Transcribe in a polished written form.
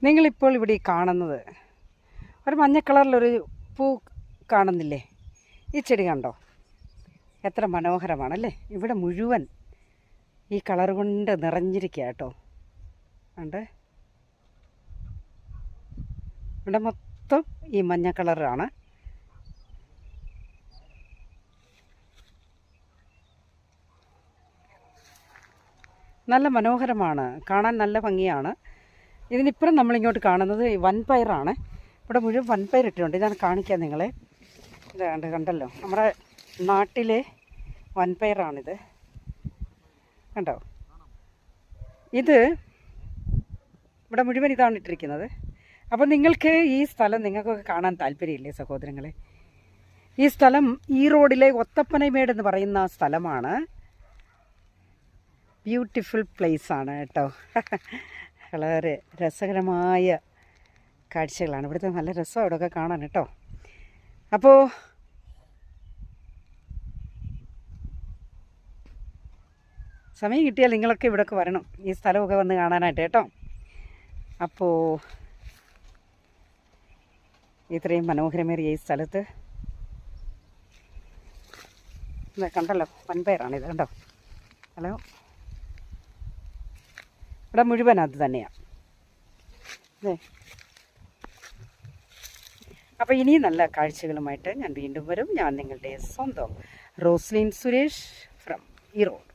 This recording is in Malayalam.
നിങ്ങളിപ്പോൾ ഇവിടെ കാണുന്നത് ഒരു മഞ്ഞ കളറിലൊരു പൂ കാണുന്നില്ലേ? ഈ ചെടി കണ്ടോ? എത്ര മനോഹരമാണല്ലേ! ഇവിടെ മുഴുവൻ ഈ കളർ കൊണ്ട് നിറഞ്ഞിരിക്കുക കേട്ടോ. ഉണ്ട്, ഇവിടെ മൊത്തം ഈ മഞ്ഞ കളറാണ്. നല്ല മനോഹരമാണ്, കാണാൻ നല്ല ഭംഗിയാണ്. ഇതിനിപ്പുറം നമ്മളിങ്ങോട്ട് കാണുന്നത് വൻപയറാണ്. ഇവിടെ മുഴുവൻ വൻപയർ ഇട്ടിട്ടുണ്ട്. ഇതാണ് കാണിക്കാം നിങ്ങളെ. ഇത് കണ്ടല്ലോ, നമ്മുടെ നാട്ടിലെ വൻപയറാണിത്. കണ്ടോ? ഇത് ഇവിടെ മുഴുവൻ ഇതാണ് ഇട്ടിരിക്കുന്നത്. അപ്പോൾ നിങ്ങൾക്ക് ഈ സ്ഥലം നിങ്ങൾക്കൊക്കെ കാണാൻ താല്പര്യമില്ലേ സഹോദരങ്ങളെ? ഈ സ്ഥലം ഈ റോഡിലെ ഒത്തപ്പനമേട് എന്ന് പറയുന്ന സ്ഥലമാണ്. ബ്യൂട്ടിഫുൾ പ്ലേസ് ആണ് കേട്ടോ. വളരെ രസകരമായ കാഴ്ചകളാണ് ഇവിടുത്തെ. നല്ല രസം ഇവിടെയൊക്കെ കാണാൻ കേട്ടോ. അപ്പോൾ സമയം കിട്ടിയാൽ നിങ്ങളൊക്കെ ഇവിടെയൊക്കെ വരണം, ഈ സ്ഥലമൊക്കെ വന്ന് കാണാനായിട്ട് കേട്ടോ. അപ്പോൾ ഇത്രയും മനോഹരമേറിയ ഈ സ്ഥലത്ത് കണ്ടല്ലോ, വൻപയറാണിത് കണ്ടോ. ഹലോ, ഇവിടെ മുഴുവൻ അത് തന്നെയാണ്. അപ്പോൾ ഇനിയും നല്ല കാഴ്ചകളുമായിട്ട് ഞാൻ വീണ്ടും വരും. ഞാൻ നിങ്ങളുടെ സ്വന്തം റോസ്ലിൻ സുരേഷ് ഫ്രം ഈറോഡ്.